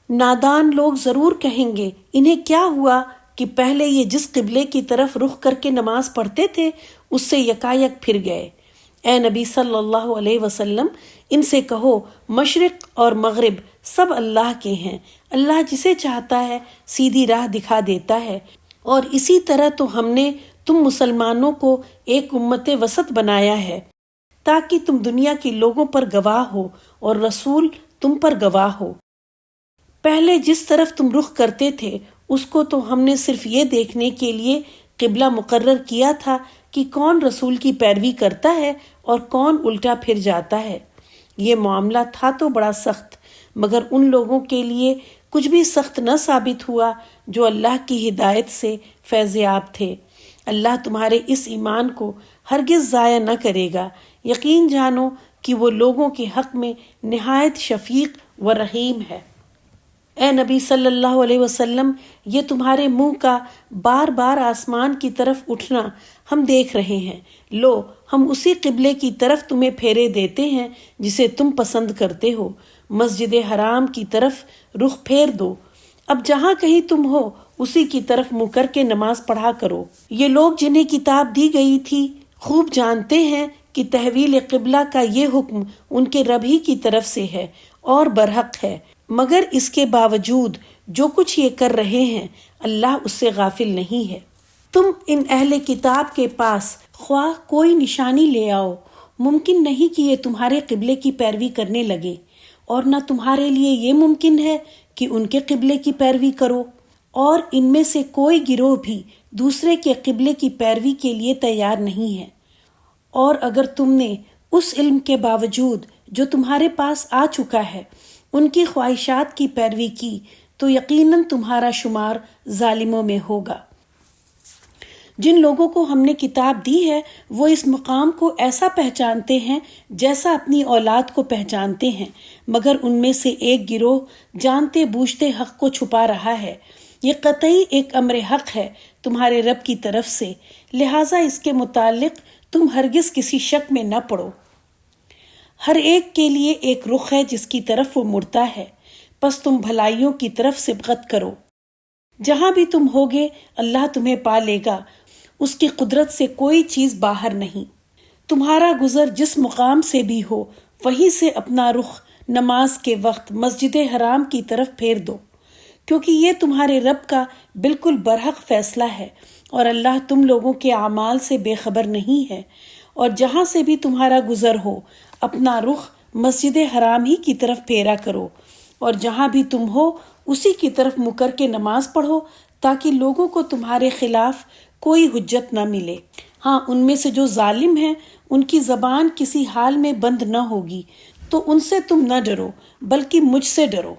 نادان لوگ ضرور کہیں گے انہیں کیا ہوا کہ پہلے یہ جس قبلے کی طرف رخ کر کے نماز پڑھتے تھے اس سے یکایک پھر گئے۔ اے نبی صلی اللہ علیہ وسلم، ان سے کہو مشرق اور مغرب سب اللہ کے ہیں، اللہ جسے چاہتا ہے سیدھی راہ دکھا دیتا ہے، اور اسی طرح تو ہم نے تم مسلمانوں کو ایک امت وسط بنایا ہے تاکہ تم دنیا کے لوگوں پر گواہ ہو اور رسول تم پر گواہ ہو۔ پہلے جس طرف تم رخ کرتے تھے اس کو تو ہم نے صرف یہ دیکھنے کے لیے قبلہ مقرر کیا تھا کہ کون رسول کی پیروی کرتا ہے اور کون الٹا پھر جاتا ہے۔ یہ معاملہ تھا تو بڑا سخت، مگر ان لوگوں کے لیے کچھ بھی سخت نہ ثابت ہوا جو اللہ کی ہدایت سے فیض یاب تھے۔ اللہ تمہارے اس ایمان کو ہرگز ضائع نہ کرے گا۔ یقین جانو کہ وہ لوگوں کے حق میں نہایت شفیق و رحیم ہے۔ اے نبی صلی اللہ علیہ وسلم، یہ تمہارے منہ کا بار بار آسمان کی طرف اٹھنا ہم دیکھ رہے ہیں۔ لو، ہم اسی قبلے کی طرف تمہیں پھیرے دیتے ہیں جسے تم پسند کرتے ہو۔ مسجد حرام کی طرف رخ پھیر دو، اب جہاں کہیں تم ہو اسی کی طرف منہ کر کے نماز پڑھا کرو۔ یہ لوگ جنہیں کتاب دی گئی تھی خوب جانتے ہیں کہ تحویل قبلہ کا یہ حکم ان کے رب ہی کی طرف سے ہے اور برحق ہے، مگر اس کے باوجود جو کچھ یہ کر رہے ہیں اللہ اس سے غافل نہیں ہے۔ تم ان اہل کتاب کے پاس خواہ کوئی نشانی لے آؤ، ممکن نہیں کہ یہ تمہارے قبلے کی پیروی کرنے لگے، اور نہ تمہارے لیے یہ ممکن ہے کہ ان کے قبلے کی پیروی کرو، اور ان میں سے کوئی گروہ بھی دوسرے کے قبلے کی پیروی کے لیے تیار نہیں ہے۔ اور اگر تم نے اس علم کے باوجود جو تمہارے پاس آ چکا ہے ان کی خواہشات کی پیروی کی تو یقیناً تمہارا شمار ظالموں میں ہوگا۔ جن لوگوں کو ہم نے کتاب دی ہے وہ اس مقام کو ایسا پہچانتے ہیں جیسا اپنی اولاد کو پہچانتے ہیں، مگر ان میں سے ایک گروہ جانتے بوجھتے حق کو چھپا رہا ہے۔ یہ قطعی ایک امر حق ہے تمہارے رب کی طرف سے، لہٰذا اس کے متعلق تم ہرگز کسی شک میں نہ پڑو۔ ہر ایک کے لیے ایک رخ ہے جس کی طرف وہ مڑتا ہے، پس تم بھلائیوں کی طرف سبقت کرو۔ جہاں بھی تم ہوگے اللہ تمہیں پا لے گا، اس کی قدرت سے کوئی چیز باہر نہیں۔ تمہارا گزر جس مقام سے بھی ہو وہیں سے اپنا رخ نماز کے وقت مسجد حرام کی طرف پھیر دو، کیونکہ یہ تمہارے رب کا بالکل برحق فیصلہ ہے اور اللہ تم لوگوں کے اعمال سے بے خبر نہیں ہے۔ اور جہاں سے بھی تمہارا گزر ہو اپنا رخ مسجد حرام ہی کی طرف پھیرا کرو، اور جہاں بھی تم ہو اسی کی طرف منہ کر کے نماز پڑھو تاکہ لوگوں کو تمہارے خلاف کوئی حجت نہ ملے۔ ہاں، ان میں سے جو ظالم ہیں ان کی زبان کسی حال میں بند نہ ہوگی، تو ان سے تم نہ ڈرو بلکہ مجھ سے ڈرو،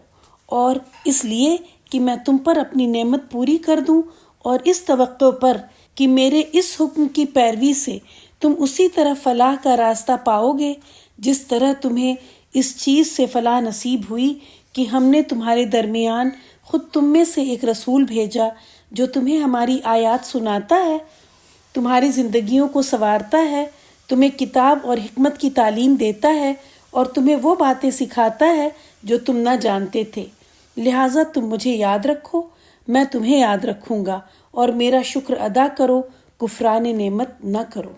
اور اس لیے کہ میں تم پر اپنی نعمت پوری کر دوں، اور اس توقع پر کہ میرے اس حکم کی پیروی سے تم اسی طرح فلاح کا راستہ پاؤ گے جس طرح تمہیں اس چیز سے فلاح نصیب ہوئی کہ ہم نے تمہارے درمیان خود تم میں سے ایک رسول بھیجا جو تمہیں ہماری آیات سناتا ہے، تمہاری زندگیوں کو سنوارتا ہے، تمہیں کتاب اور حکمت کی تعلیم دیتا ہے، اور تمہیں وہ باتیں سکھاتا ہے جو تم نہ جانتے تھے۔ لہٰذا تم مجھے یاد رکھو، میں تمہیں یاد رکھوں گا، اور میرا شکر ادا کرو، کفران نعمت نہ کرو۔